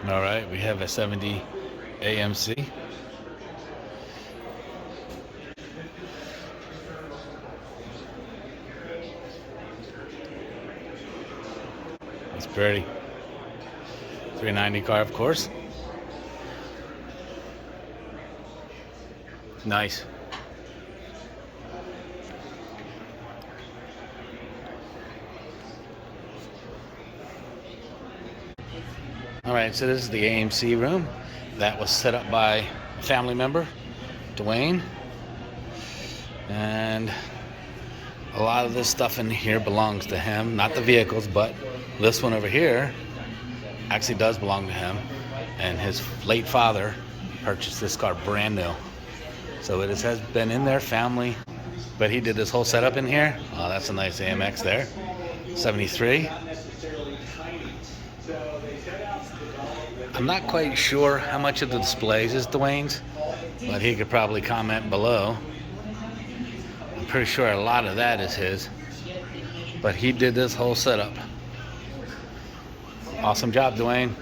All right, we have a 70 AMC. It's pretty. 390 car, of course. Nice. All right, so this is the AMC room that was set up by a family member, Dwayne. And a lot of this stuff in here belongs to him, not the vehicles, but this one over here actually does belong to him. And his late father purchased this car brand new. So it has been in their family, but he did this whole setup in here. Oh, that's a nice AMX there. 73. I'm not quite sure how much of the displays is Dwayne's, but he could probably comment below. I'm pretty sure a lot of that is his, but he did this whole setup. Awesome job, Dwayne.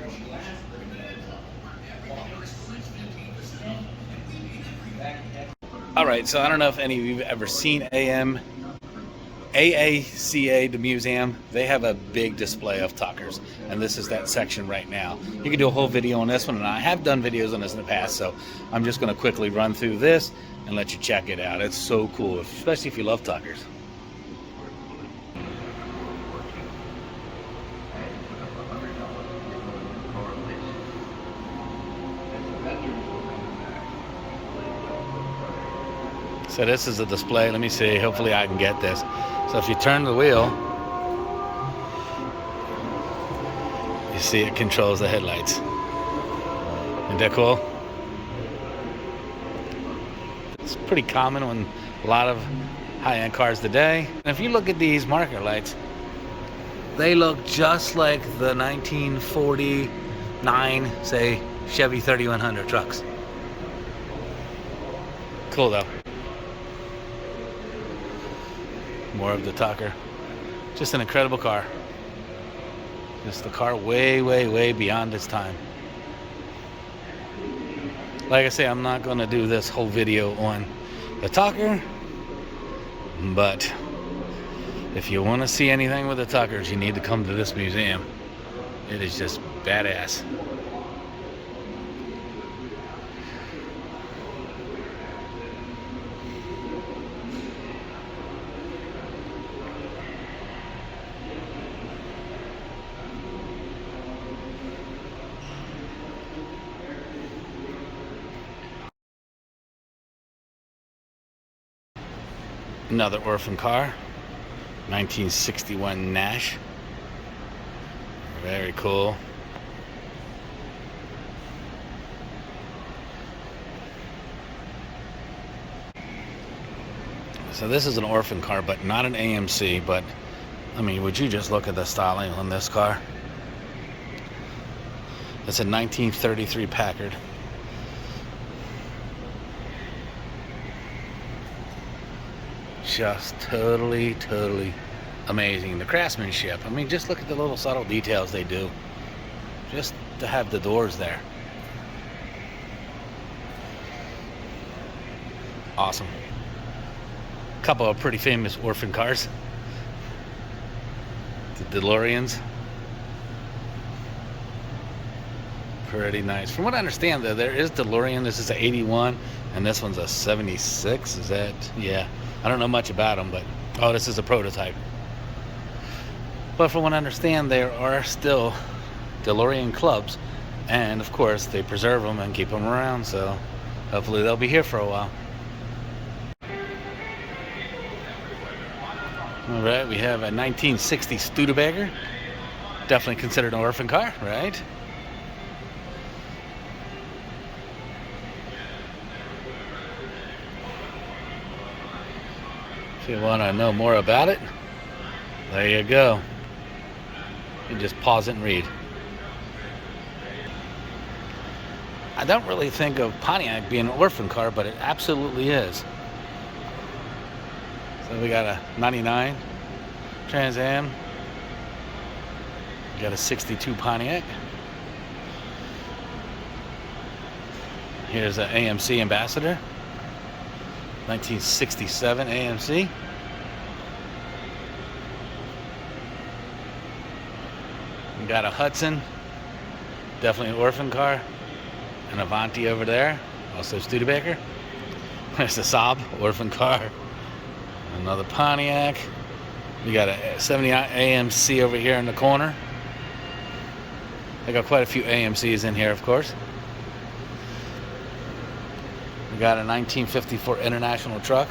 All right, so I don't know if any of you have ever seen AACA, the museum. They have a big display of Tuckers, and this is that section right now. You can do a whole video on this one, and I have done videos on this in the past, so I'm just going to quickly run through this and let you check it out. It's so cool, especially if you love Tuckers. So this is a display. Let me see. Hopefully I can get this. So if you turn the wheel, you see it controls the headlights. Isn't that cool? It's pretty common on a lot of high-end cars today. And if you look at these marker lights, they look just like the 1949, say, Chevy 3100 trucks. Cool though. More of the Tucker. Just an incredible car. Just the car way, way, way beyond its time. Like I say, I'm not going to do this whole video on the Tucker, but if you want to see anything with the Tuckers, you need to come to this museum. It is just badass. Another Ophan car, 1961 Nash. Very cool. So this is an Ophan car, but not an AMC. But I mean, would you just look at the styling on this car? It's a 1933 Packard. Just totally amazing. The craftsmanship. I mean, just look at the little subtle details they do. Just to have the doors there. Awesome. Couple of pretty famous Ophan cars. The DeLoreans. Pretty nice. From what I understand, though, there is DeLorean. This is an 81, and this one's a 76. Is that? Yeah. I don't know much about them, but oh, this is a prototype. But from what I understand, there are still DeLorean clubs, and of course, they preserve them and keep them around. So hopefully, they'll be here for a while. All right, we have a 1960 Studebaker. Definitely considered an Ophan car, right? If you want to know more about it, there you go. You just pause it and read. I don't really think of Pontiac being an Ophan car, but it absolutely is. So we got a 99 Trans Am. We got a 62 Pontiac. Here's an AMC Ambassador, 1967 AMC. We got a Hudson, definitely an Orphan car. An Avanti over there, also Studebaker. There's the Saab, Orphan car. Another Pontiac. We got a 70 AMC over here in the corner. I got quite a few AMCs in here, of course. We got a 1954 International truck.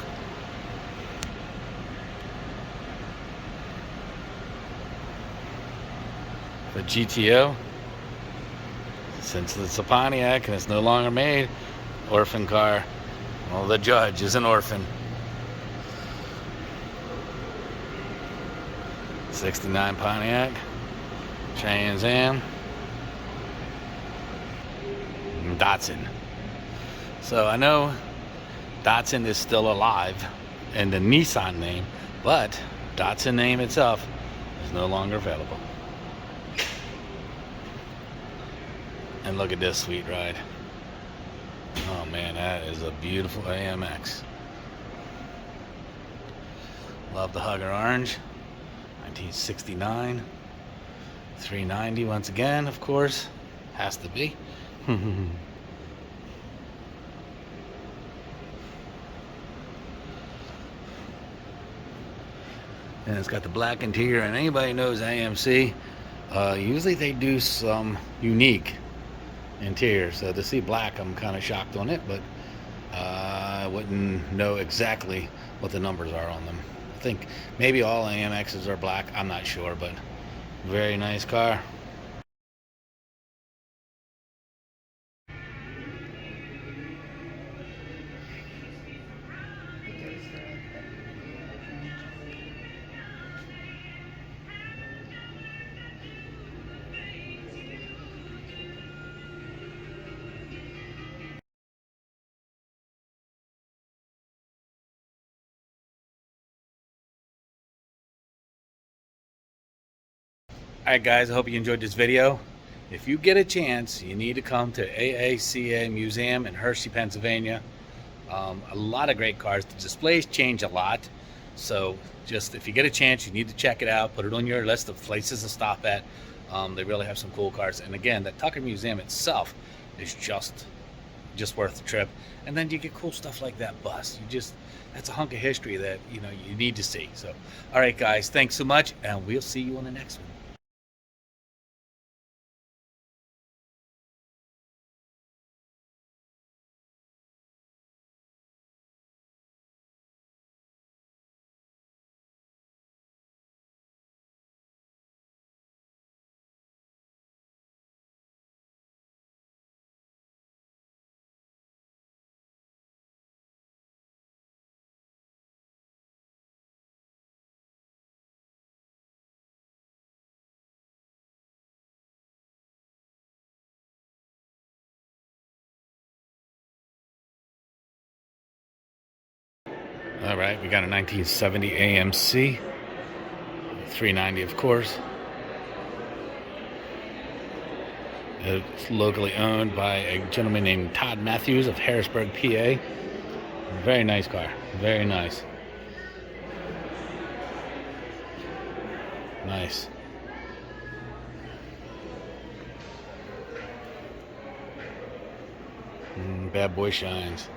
The GTO. Since it's a Pontiac and it's no longer made, Orphan car. Well, the Judge is an Orphan. 69 Pontiac. Trans Am. Datsun. So I know Datsun is still alive in the Nissan name, but Datsun name itself is no longer available. And look at this sweet ride. Oh man, that is a beautiful AMX. Love the Hugger Orange. 1969. 390 once again, of course. Has to be. And it's got the black interior, and anybody knows AMC, usually they do some unique interior. So to see black, I'm kind of shocked on it, but I wouldn't know exactly what the numbers are on them. I think maybe all AMXs are black, I'm not sure, but very nice car. Alright guys, I hope you enjoyed this video. If you get a chance, you need to come to AACA Museum in Hershey, Pennsylvania. A lot of great cars. The displays change a lot. So just if you get a chance, you need to check it out. Put it on your list of places to stop at. They really have some cool cars. And again, the Tucker Museum itself is just worth the trip. And then you get cool stuff like that bus. That's a hunk of history that you need to see. So alright guys, thanks so much, and we'll see you on the next one. All right, we got a 1970 AMC, 390 of course. It's locally owned by a gentleman named Todd Matthews of Harrisburg, PA. Very nice car, very nice. Nice. Bad boy shines.